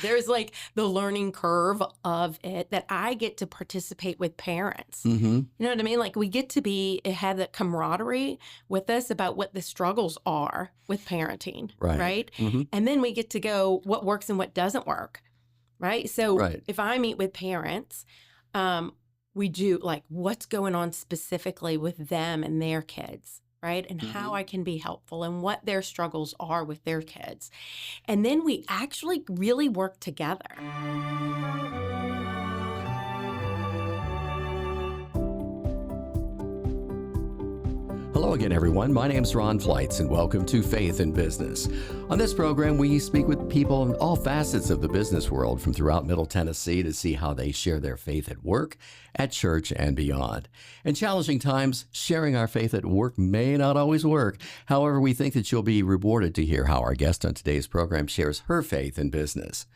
There's like the learning curve of it that I get to participate with parents. Mm-hmm. You know what I mean? Like we get to have that camaraderie with us about what the struggles are with parenting, right? Mm-hmm. And then we get to go what works and what doesn't work, right? So if I meet with parents, we do like what's going on specifically with them and their kids, right? And how I can be helpful and what their struggles are with their kids. And then we actually really work together. Hello again, everyone. My name's Ron Fleitz, and welcome to Faith in Business. On this program, we speak with people in all facets of the business world from throughout Middle Tennessee to see how they share their faith at work, at church, and beyond. In challenging times, sharing our faith at work may not always work. However, we think that you'll be rewarded to hear how our guest on today's program shares her faith in business.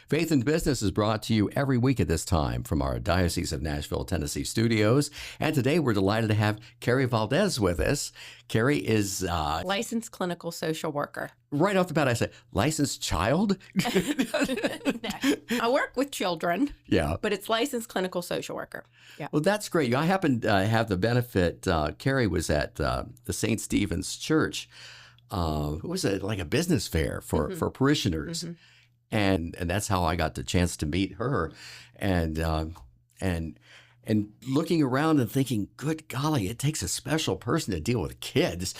Faith in Business is brought to you every week at this time from our Diocese of Nashville, Tennessee studios. And today we're delighted to have Kary Valdes with us. Kary is... licensed clinical social worker. Right off the bat, I said, licensed child? No, I work with children. Yeah. But it's licensed clinical social worker. Yeah. Well, that's great. I happen to have the benefit. Kary was at the St. Stephen's Church. It was like a business fair for parishioners. Mm-hmm. And that's how I got the chance to meet her, and looking around and thinking, good golly, it takes a special person to deal with kids,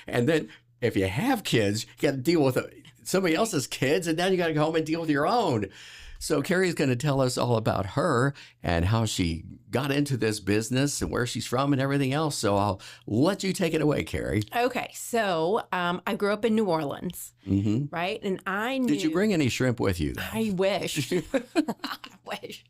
And then if you have kids, you got to deal with somebody else's kids, and then you got to go home and deal with your own. So Kary's going to tell us all about her and how she got into this business and where she's from and everything else. So I'll let you take it away, Kary. Okay. So I grew up in New Orleans, right? And I knew... Did you bring any shrimp with you, though? I wish. I wish.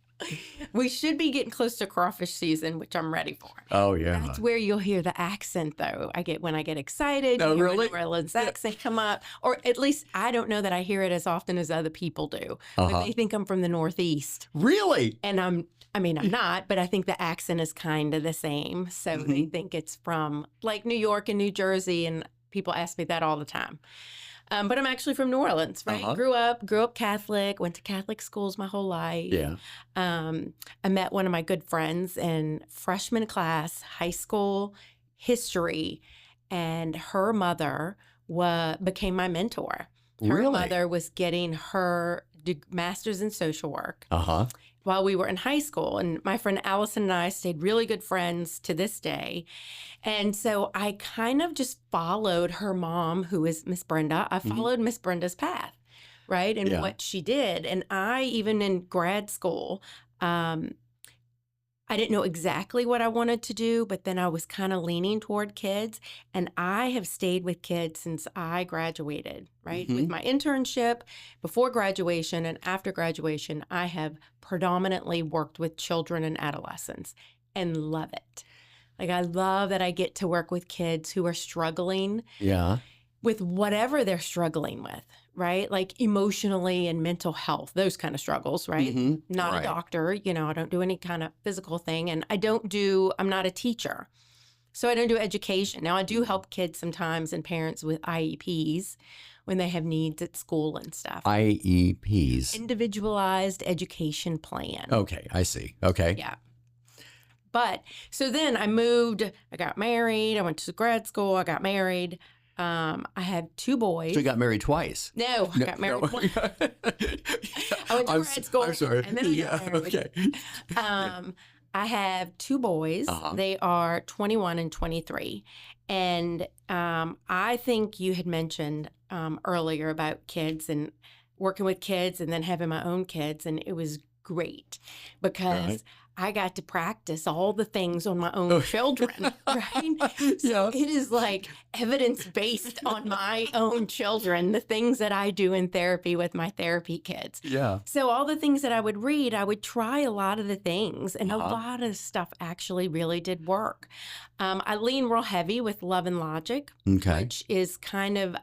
We should be getting close to crawfish season, which I'm ready for. Oh, yeah. That's where you'll hear the accent, though. When I get excited, oh, you really? New Orleans accent come up. Or at least I don't know that I hear it as often as other people do. But they think I'm from the Northeast. Really? And I'm not, but I think the accent is kind of the same. So they think it's from like New York and New Jersey, and people ask me that all the time. But I'm actually from New Orleans, right? Grew up Catholic, went to Catholic schools my whole life. Yeah. I met one of my good friends in freshman class, high school history, and her mother became my mentor. Her mother was getting her master's in social work while we were in high school. And my friend Allison and I stayed really good friends to this day. And so I kind of just followed her mom, who is Miss Brenda. I followed Miss Brenda's path, right? And what she did. And I, even in grad school, I didn't know exactly what I wanted to do, but then I was kind of leaning toward kids. And I have stayed with kids since I graduated, right? With my internship, before graduation and after graduation, I have predominantly worked with children and adolescents and love it. Like, I love that I get to work with kids who are struggling with whatever they're struggling with, right? Like emotionally and mental health, those kind of struggles, right? Not a doctor, I don't do any kind of physical thing. And I'm not a teacher. So I don't do education. Now, I do help kids sometimes and parents with IEPs when they have needs at school and stuff. IEPs. Individualized education plan. Okay, I see. Okay. Yeah. But so then I moved, I got married, I went to grad school, I got married. I had two boys. So you got married twice? No, I got married once. I went to grad school. I'm sorry. And then I got married. Okay. I have two boys. They are 21 and 23. And I think you had mentioned earlier about kids and working with kids and then having my own kids. And it was great because I got to practice all the things on my own children, right? So it is like evidence-based on my own children, the things that I do in therapy with my therapy kids. Yeah. So all the things that I would read, I would try a lot of the things, and a lot of stuff actually really did work. I lean real heavy with Love and Logic, which is kind of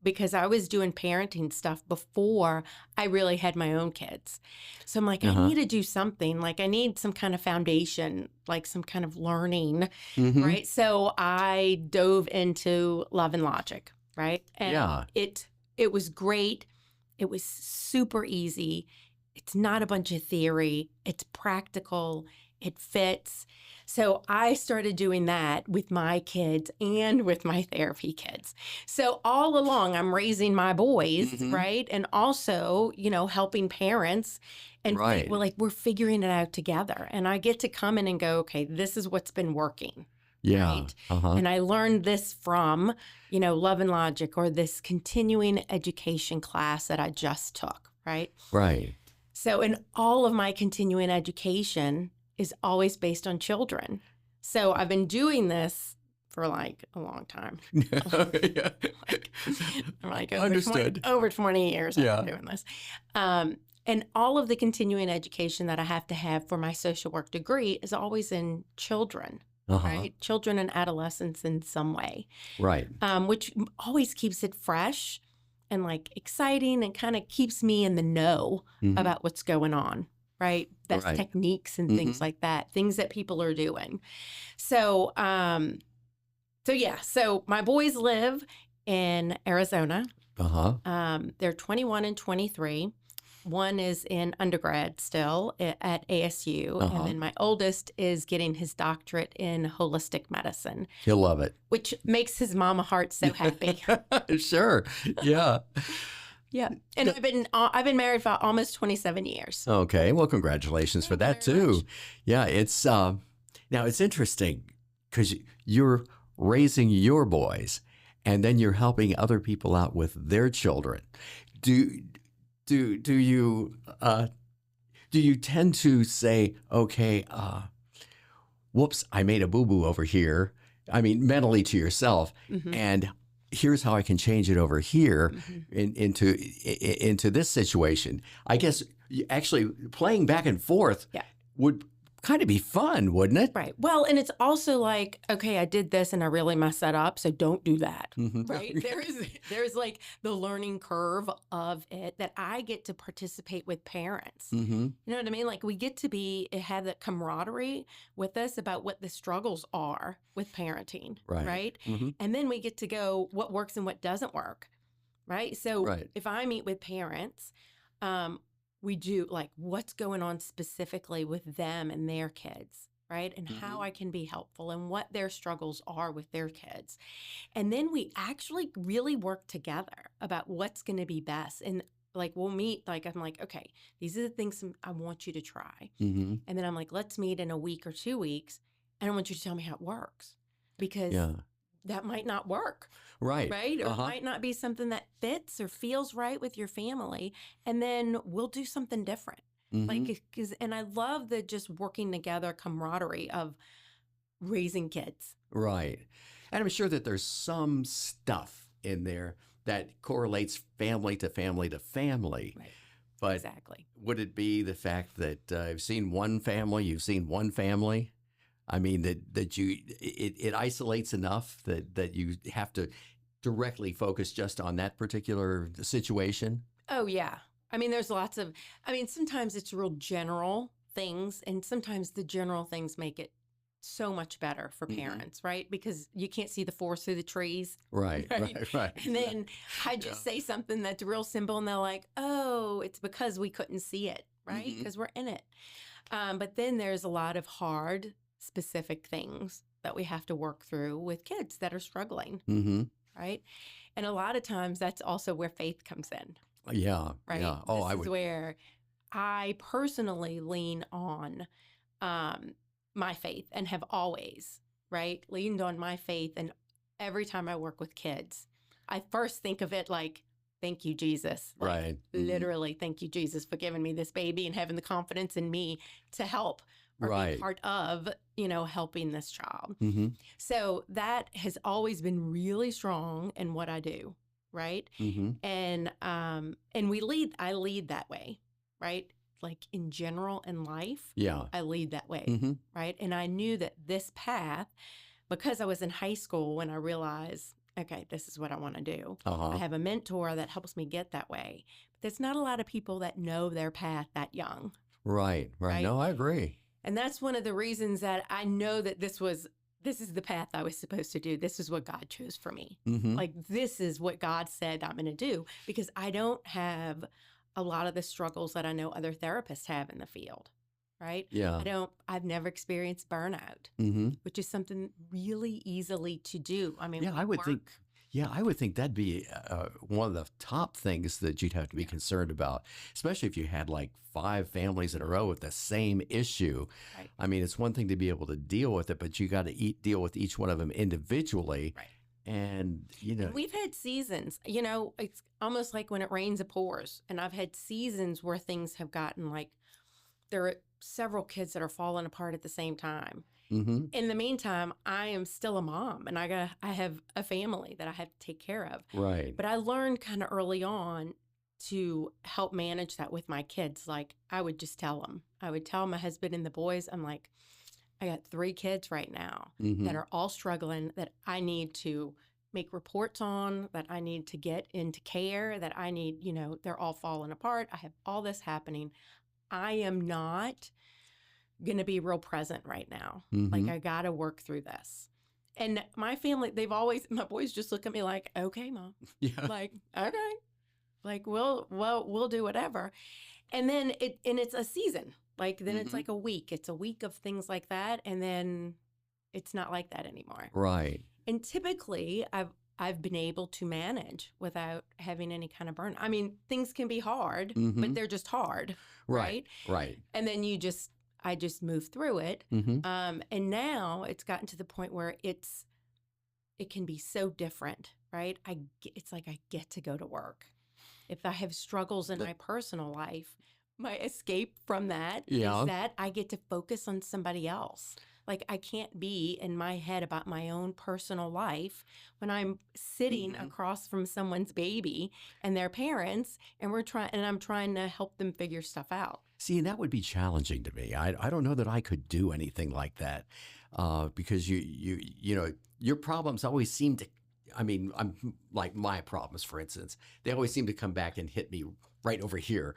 because I was doing parenting stuff before I really had my own kids. So I'm like, I need to do something. Like, I need some kind of foundation, like some kind of learning, right? So I dove into Love and Logic, right? And it was great. it was super easy. It's not a bunch of theory. It's practical. It fits. So I started doing that with my kids and with my therapy kids. So all along, I'm raising my boys, right? And also, helping parents. And Right. we're figuring it out together. And I get to come in and go, okay, this is what's been working. Yeah. Right? And I learned this from, Love and Logic, or this continuing education class that I just took, right? Right. So in all of my continuing education is always based on children. So I've been doing this for like a long time. Yeah. Understood. Over 20 years I've Yeah. been doing this. And all of the continuing education that I have to have for my social work degree is always in children, right? Children and adolescents in some way. Right. Which always keeps it fresh and like exciting, and kind of keeps me in the know about what's going on, right? That's Right. techniques and things like that, things that people are doing. So, so my boys live in Arizona. They're 21 and 23. One is in undergrad still at ASU. And then my oldest is getting his doctorate in holistic medicine. He'll love it. Which makes his mama heart so happy. Sure. Yeah. Yeah. And I've been married for almost 27 years. Okay. Well, congratulations for that too. Much. Yeah. It's now it's interesting because you're raising your boys and then you're helping other people out with their children. Do you tend to say, okay, whoops, I made a boo-boo over here. I mean, mentally to yourself, and here's how I can change it over here into this situation. I guess actually playing back and forth would kind of be fun, wouldn't it? Right. Well, and it's also like, okay, I did this and I really messed that up, so don't do that. Right. There's like the learning curve of it that I get to participate with parents. You know what I mean? Like we get to have that camaraderie with us about what the struggles are with parenting. Right. And then we get to go what works and what doesn't work. Right. So if I meet with parents, we do like what's going on specifically with them and their kids, right? And how I can be helpful and what their struggles are with their kids. And then we actually really work together about what's going to be best. And like we'll meet, like I'm like, okay, these are the things I want you to try. And then I'm like, let's meet in a week or 2 weeks. And I want you to tell me how it works, because that might not work. Right. Or it might not be something that fits or feels right with your family. And then we'll do something different. And I love the just working together camaraderie of raising kids. Right. And I'm sure that there's some stuff in there that correlates family to family to family. Right. But exactly. Would it be the fact that I've seen one family, you've seen one family? I mean, that it isolates enough that you have to directly focus just on that particular situation? Oh, yeah. I mean, there's sometimes it's real general things, and sometimes the general things make it so much better for parents, right? Because you can't see the forest through the trees. Right. And then I just say something that's real simple, and they're like, oh, it's because we couldn't see it, right? Because we're in it. But then there's a lot of hard, specific things that we have to work through with kids that are struggling, right? And a lot of times that's also where faith comes in. Yeah. Right. Yeah. This is where I personally lean on my faith, and have always, right, leaned on my faith. And every time I work with kids, I first think of it like, thank you, Jesus. Like, right. Literally, thank you, Jesus, for giving me this baby and having the confidence in me to help or be part of, helping this child. So that has always been really strong in what I do. Right. And I lead that way. Right. Like in general in life. Yeah. I lead that way. Right. And I knew that this path, because I was in high school when I realized, okay, this is what I want to do. I have a mentor that helps me get that way. But there's not a lot of people that know their path that young. Right. No, I agree. And that's one of the reasons that I know that this was this is the path I was supposed to do. This is what God chose for me. Mm-hmm. Like, this is what God said I'm going to do, because I don't have a lot of the struggles that I know other therapists have in the field, right? Yeah. I've never experienced burnout, Mm-hmm. which is something really easily to do. I mean, Yeah, I would think. Yeah, I would think that'd be one of the top things that you'd have to be concerned about, especially if you had like 5 families in a row with the same issue. Right. I mean, it's one thing to be able to deal with it, but you got to deal with each one of them individually. Right. And, And we've had seasons, it's almost like when it rains, it pours. And I've had seasons where things have gotten like, there are several kids that are falling apart at the same time. mm-hmm. In the meantime, I am still a mom, and I have a family that I have to take care of. Right. But I learned kind of early on to help manage that with my kids. Like, I would just tell them. I would tell my husband and the boys, I'm like, I got 3 kids right now Mm-hmm. that are all struggling, that I need to make reports on, that I need to get into care, that I need, they're all falling apart. I have all this happening. I am not going to be real present right now. Mm-hmm. Like, I got to work through this. And my family, my boys just look at me like, okay, Mom. Yeah. Like, okay. Like, we'll do whatever. And then it's a season. Like, then it's Mm-hmm. like a week. It's a week of things like that. And then it's not like that anymore. Right. And typically I've been able to manage without having any kind of burn. I mean, things can be hard, Mm-hmm. but they're just hard. Right. Right. And then I just move through it. Mm-hmm. And now it's gotten to the point where it can be so different, right? It's like I get to go to work. If I have struggles in my personal life, my escape from that is that I get to focus on somebody else. Like, I can't be in my head about my own personal life when I'm sitting Mm-hmm. across from someone's baby and their parents, and I'm trying to help them figure stuff out. See, and that would be challenging to me. I don't know that I could do anything like that because your problems always seem to. I mean, I'm like my problems, for instance, they always seem to come back and hit me right over here,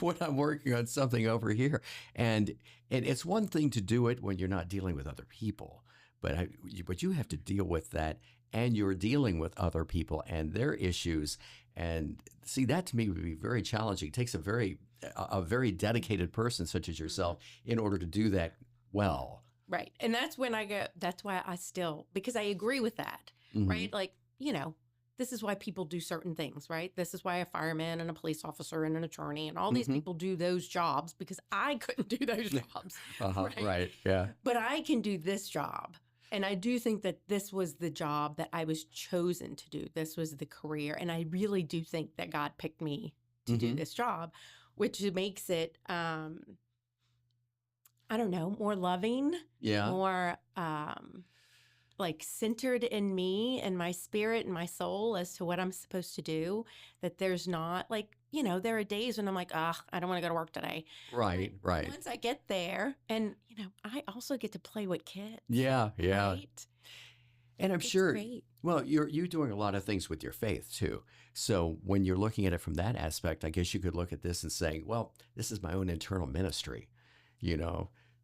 when I'm working on something over here. And it's one thing to do it when you're not dealing with other people, but you have to deal with that, and you're dealing with other people and their issues. And see, that to me would be very challenging. It takes a very dedicated person such as yourself in order to do that well. Right. And that's when that's why because I agree with that, Mm-hmm. right? Like, this is why people do certain things, right? This is why a fireman and a police officer and an attorney and all these Mm-hmm. people do those jobs, because I couldn't do those jobs. Right. Yeah. But I can do this job. And I do think that this was the job that I was chosen to do. This was the career. And I really do think that God picked me to do Mm-hmm. this job, which makes it, I don't know, more loving, Yeah. more like centered in me and my spirit and my soul as to what I'm supposed to do. That there's not like, there are days when I'm like, I don't want to go to work today. Right. Right. Once I get there, and, I also get to play with kids. Yeah. Yeah. Right? And I'm It's sure, great. well, you're doing a lot of things with your faith too. So when you're looking at it from that aspect, I guess you could look at this and say, well, this is my own internal ministry,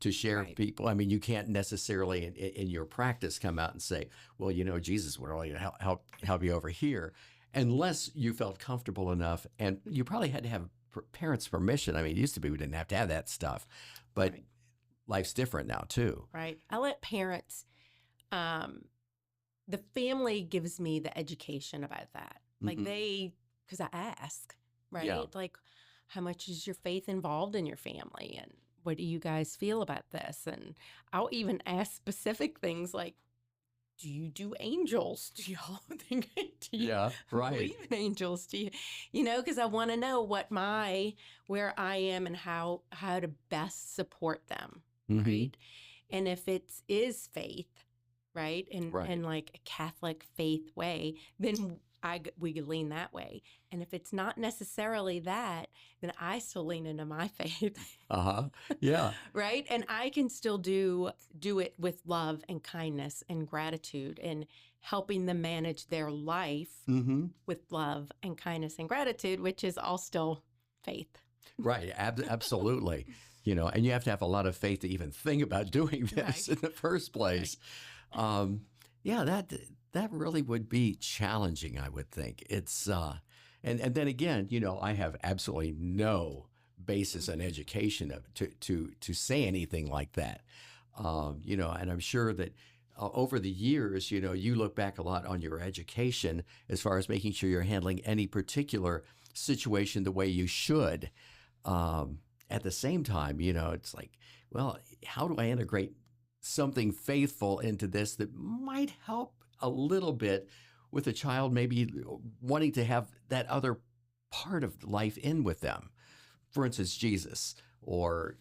to share Right. people. I mean, you can't necessarily in your practice come out and say, well, Jesus would really help you over here, unless you felt comfortable enough. And you probably had to have parents' permission. I mean, it used to be we didn't have to have that stuff, but Right. life's different now too. Right. I let parents, the family gives me the education about that. Like Mhm. because I ask, right? Yeah. Like, how much is your faith involved in your family? And what do you guys feel about this? And I'll even ask specific things like, do you do angels? Do y'all think, do you Yeah, right. believe in angels? Do you, because I want to know where I am and how to best support them. Mhm. Right. And if it is faith, right, and Right. like a Catholic faith way, then we could lean that way. And if it's not necessarily that, then I still lean into my faith, Uh-huh. Yeah. right? And I can still do it with love and kindness and gratitude, and helping them manage their life Mm-hmm. with love and kindness and gratitude, which is all still faith. Right. Absolutely. and you have to have a lot of faith to even think about doing this in the first place. Right. That really would be challenging, I would think. It's and then again, I have absolutely no basis in education to say anything like that. And I'm sure that over the years, you look back a lot on your education as far as making sure you're handling any particular situation the way you should. At the same time, it's like, well, how do I integrate something faithful into this that might help a little bit with a child maybe wanting to have that other part of life in with them? For instance, Jesus, or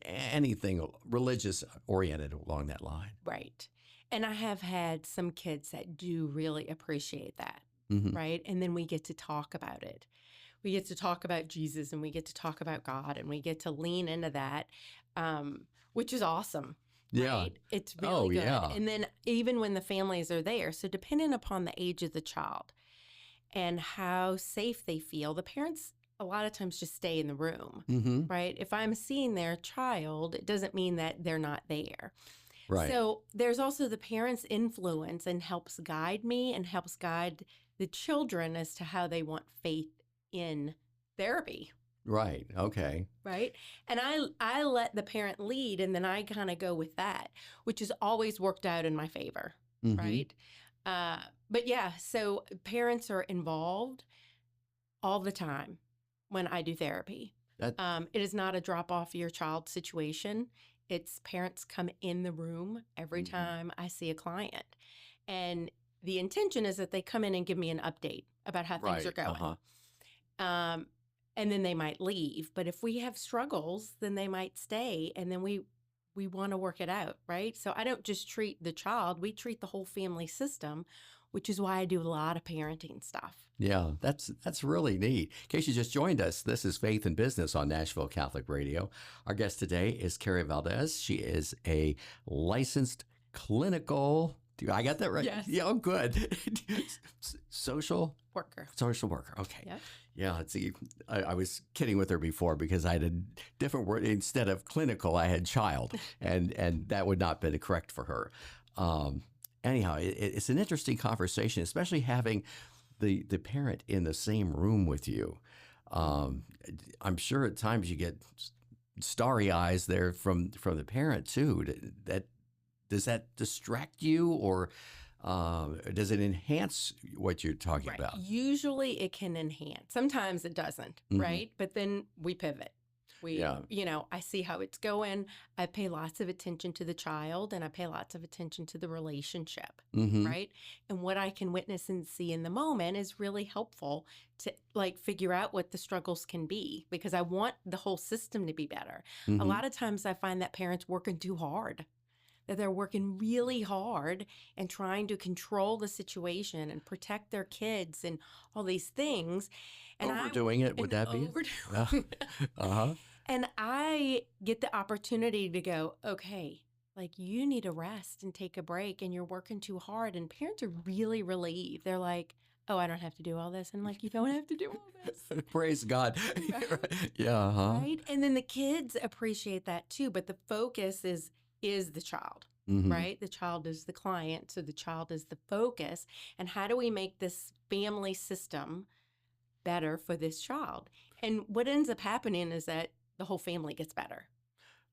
anything religious oriented along that line. Right. And I have had some kids that do really appreciate that. Mm-hmm. Right. And then we get to talk about it. We get to talk about Jesus, and we get to talk about God, and we get to lean into that, which is awesome. Yeah. Right? It's really good. Yeah. And then even when the families are there, so depending upon the age of the child and how safe they feel, the parents a lot of times just stay in the room, mm-hmm. right? If I'm seeing their child, it doesn't mean that they're not there. Right. So there's also the parents' influence, and helps guide me and helps guide the children as to how they want faith in therapy. Right. Okay. Right. And I let the parent lead, and then I kind of go with that, which has always worked out in my favor. Mm-hmm. Right. But yeah, so parents are involved all the time when I do therapy. It is not a drop off your child situation. It's parents come in the room every mm-hmm. time I see a client. And the intention is that they come in and give me an update about how things are going. Uh-huh. And then they might leave. But if we have struggles, then they might stay, and then we want to work it out, right? So I don't just treat the child, we treat the whole family system, which is why I do a lot of parenting stuff. Yeah, that's really neat. In case you just joined us, this is Faith in Business on Nashville Catholic Radio. Our guest today is Kary Valdes. She is a licensed clinical, I got that right? Yes. Yeah, oh, good. Social worker. Okay. Yep. Yeah. See, I was kidding with her before because I had a different word. Instead of clinical, I had child, and that would not have been correct for her. Anyhow, it's an interesting conversation, especially having the parent in the same room with you. I'm sure at times you get starry eyes there from the parent too. Does that distract you, or does it enhance what you're talking about? Usually it can enhance. Sometimes it doesn't, mm-hmm. right? But then we pivot. I see how it's going. I pay lots of attention to the child, and I pay lots of attention to the relationship, mm-hmm. right? And what I can witness and see in the moment is really helpful to figure out what the struggles can be, because I want the whole system to be better. Mm-hmm. A lot of times I find that parents working too hard, that they're working really hard and trying to control the situation and protect their kids and all these things. And overdoing it, would that be? Overdoing it. Uh-huh. And I get the opportunity to go, okay, you need to rest and take a break, and you're working too hard. And parents are really relieved. They're like, oh, I don't have to do all this. And you don't have to do all this. Praise God. Yeah. Uh-huh. Right. And then the kids appreciate that too. But the focus is the child, mm-hmm. right? The child is the client. So the child is the focus. And how do we make this family system better for this child? And what ends up happening is that the whole family gets better.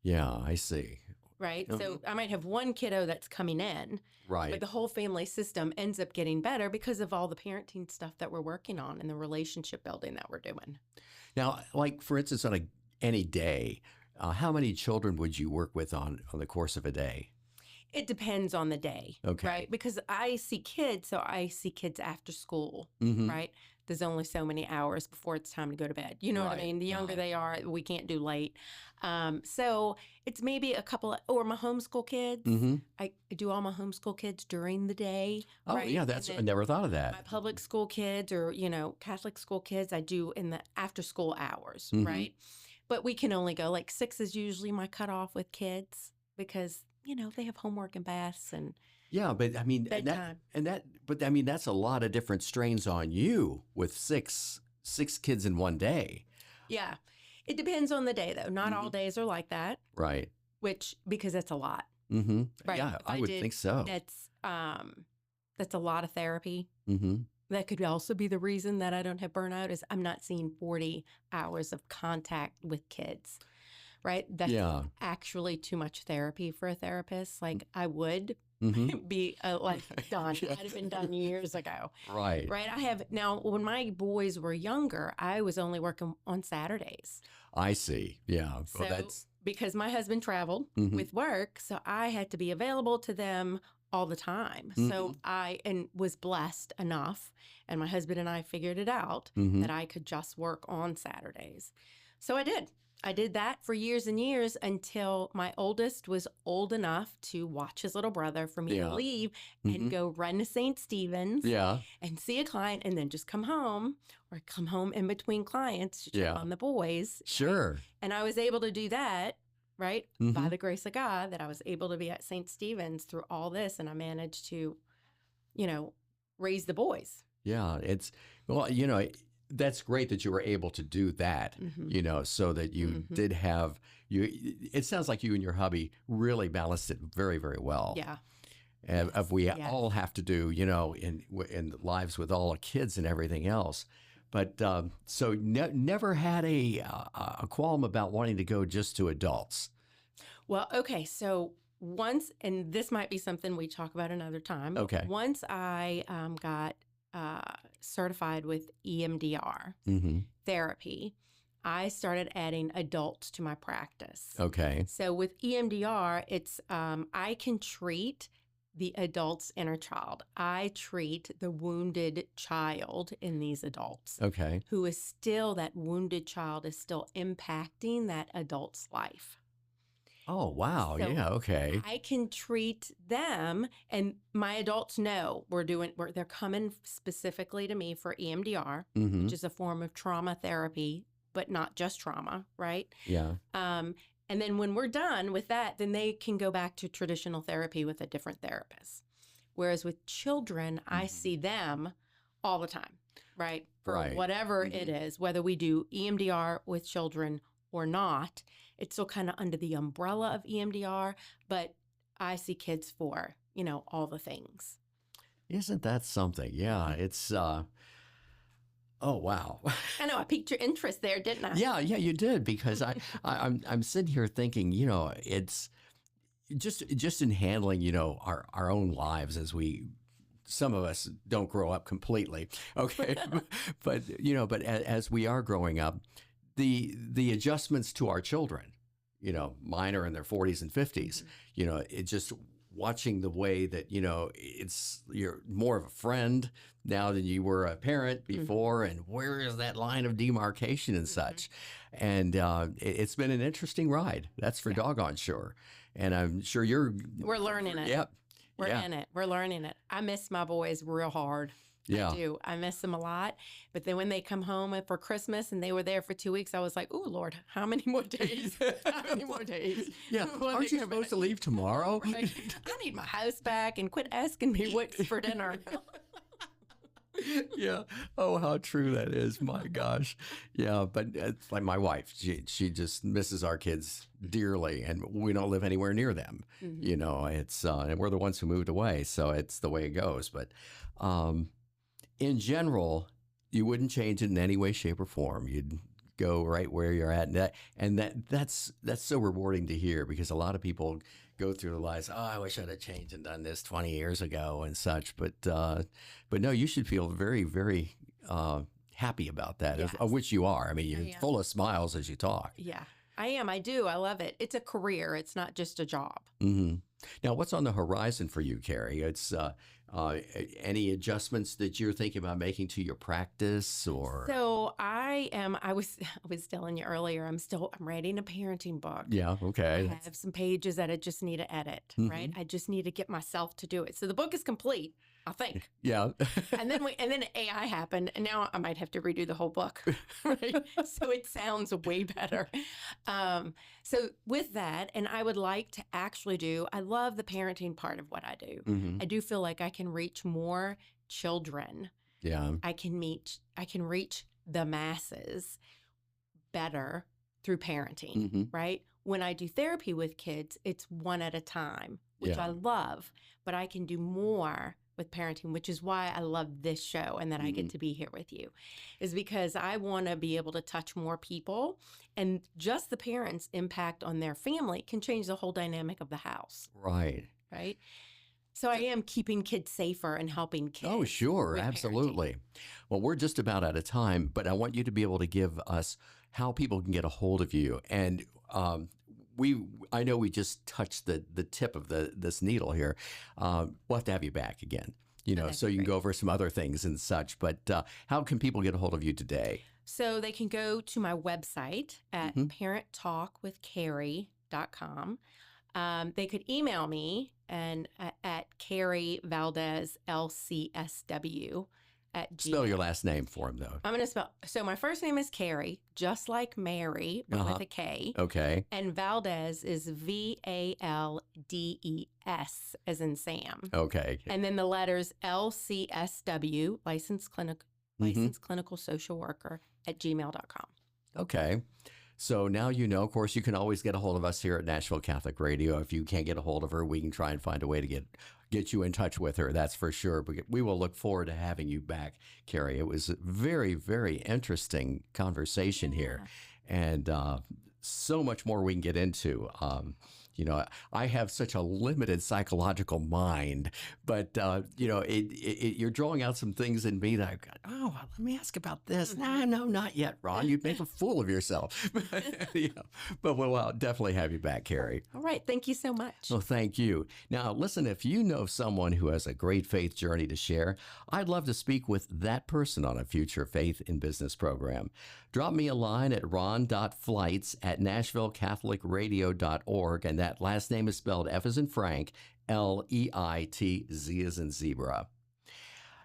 Yeah, I see. Right. So I might have one kiddo that's coming in, right? But the whole family system ends up getting better because of all the parenting stuff that we're working on and the relationship building that we're doing. Now, for instance, on any day, how many children would you work with on the course of a day? It depends on the day, okay. Right? Because I see kids, so I see kids after school, mm-hmm. right? There's only so many hours before it's time to go to bed. You know right. what I mean? The younger they are, we can't do late. So it's maybe a couple or my homeschool kids. Mm-hmm. I do all my homeschool kids during the day. Oh, right? yeah, I never thought of that. My public school kids or, Catholic school kids, I do in the after school hours, mm-hmm. right? But we can only go 6 is usually my cutoff with kids because they have homework and baths and yeah, but I mean, bedtime. That's a lot of different strains on you with six kids in one day. Yeah, It depends on the day, though. Not all days are like that. Right. Because that's a lot. Right. Yeah, I would think so. That's a lot of therapy. Mm-hmm. That could also be the reason that I don't have burnout is I'm not seeing 40 hours of contact with kids. Right. That's actually too much therapy for a therapist. Like I would be done. I'd have been done years ago. Right. Right. I have now when my boys were younger, I was only working on Saturdays. I see. Yeah. So, well, that's because my husband traveled with work. So I had to be available to them all the time. So I was blessed enough, and my husband and I figured it out that I could just work on Saturdays. So I did. I did that for years and years until my oldest was old enough to watch his little brother for me to leave and go run to St. Stephen's and see a client and then just come home or come home in between clients to check on the boys. Sure. Right? And I was able to do that, right, by the grace of God, that I was able to be at St. Stephen's through all this, and I managed to, raise the boys. Yeah, that's great that you were able to do that, so that you did have it sounds like you and your hubby really balanced it very, very well. Yeah. If we all have to do, in lives with all the kids and everything else. But so never had a qualm about wanting to go just to adults. Well, okay. So once, and this might be something we talk about another time. Okay. Once I got certified with EMDR therapy, I started adding adults to my practice. Okay. So with EMDR, it's I can treat the adult's inner child. I treat the wounded child in these adults. Okay. Who is still, that wounded child is still impacting that adult's life. Oh, wow. So yeah. Okay. I can treat them, and my adults know they're coming specifically to me for EMDR, which is a form of trauma therapy, but not just trauma, right? Yeah. And then when we're done with that, then they can go back to traditional therapy with a different therapist. Whereas with children, I see them all the time, right? For whatever it is, whether we do EMDR with children or not, it's still kind of under the umbrella of EMDR, but I see kids for, all the things. Isn't that something? Yeah, it's, oh, wow. I know, I piqued your interest there, didn't I? Yeah, you did, because I'm sitting here thinking, it's just in handling, our own lives as some of us don't grow up completely, okay? but as we are growing up, the adjustments to our children, mine are in their 40s and 50s, it just watching the way that, you're more of a friend now than you were a parent before, and where is that line of demarcation and such. And it's been an interesting ride. That's for doggone sure. And I'm sure we're learning it. Yep. We're in it. We're learning it. I miss my boys real hard. Yeah. I do. I miss them a lot. But then when they come home for Christmas and they were there for 2 weeks, I was like, oh, Lord, how many more days? How many more days? Yeah. Aren't you supposed to leave tomorrow? Right. I need my house back, and quit asking me what's for dinner. Yeah. Oh, how true that is. My gosh. Yeah. But it's like my wife, she just misses our kids dearly, and we don't live anywhere near them. It's, and we're the ones who moved away. So it's the way it goes. But, in general, you wouldn't change it in any way, shape, or form. You'd go right where you're at, and that's so rewarding to hear, because a lot of people go through their lives. Oh, I wish I'd have changed and done this 20 years ago and such. But no, you should feel very, very happy about that, of which you are. I mean, you're full of smiles as you talk. Yeah, I am. I do. I love it. It's a career. It's not just a job. Now, what's on the horizon for you, Kary? It's any adjustments that you're thinking about making to your practice, or? So I was telling you earlier, I'm writing a parenting book. Yeah. Okay. I have some pages that I just need to edit, right? I just need to get myself to do it. So the book is complete, I think. Yeah. and then AI happened, and now I might have to redo the whole book, right? So it sounds way better. So with that, and I would like to actually I love the parenting part of what I do. I do feel like I can reach more children. Yeah. I can reach the masses better through parenting, Mm-hmm. right? When I do therapy with kids, it's one at a time, which Yeah. I love, but I can do more with parenting, which is why I love this show and that I get to be here with you, is because I want to be able to touch more people, and just the parents' impact on their family can change the whole dynamic of the house, Right. right? So I am keeping kids safer and helping kids. Oh, sure. with parenting. Absolutely. Well, we're just about out of time, but I want you to be able to give us how people can get a hold of you. And I know we just touched the tip of this needle here. We'll have to have you back again, that'd so be you can great. go over some other things and such. But how can people get a hold of you today? So they can go to my website at parenttalkwithkary.com. They could email me and at Kary Valdes LCSW at Gmail. Spell your last name for him, though. I'm going to spell. So my first name is Kary, just like Mary, but with a K. Okay. And Valdes is Valdes, as in Sam. Okay. And then the letters LCSW, licensed clinical social worker at gmail.com. Okay. So now of course, you can always get a hold of us here at Nashville Catholic Radio. If you can't get a hold of her, we can try and find a way to get you in touch with her. That's for sure. But we will look forward to having you back, Kary. It was a very, very interesting conversation here, and so much more we can get into. I have such a limited psychological mind, but you're drawing out some things in me that I've got. Oh, let me ask about this. No, not yet, Ron. You'd make a fool of yourself. But we'll definitely have you back, Kary. All right. Thank you so much. Well, thank you. Now, listen, if you know someone who has a great faith journey to share, I'd love to speak with that person on a future Faith in Business program. Drop me a line at ron.flights@nashvillecatholicradio.org, and that last name is spelled F as in Frank, Leitz, Z as in zebra.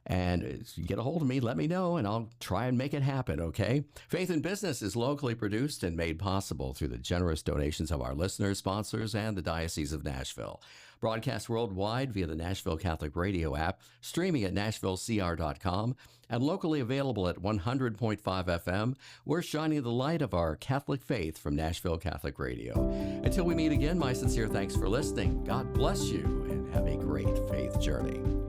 And if you get a hold of me, let me know, and I'll try and make it happen, okay? Faith in Business is locally produced and made possible through the generous donations of our listeners, sponsors, and the Diocese of Nashville. Broadcast worldwide via the Nashville Catholic Radio app, streaming at nashvillecr.com, and locally available at 100.5 FM, we're shining the light of our Catholic faith from Nashville Catholic Radio. Until we meet again, my sincere thanks for listening. God bless you, and have a great faith journey.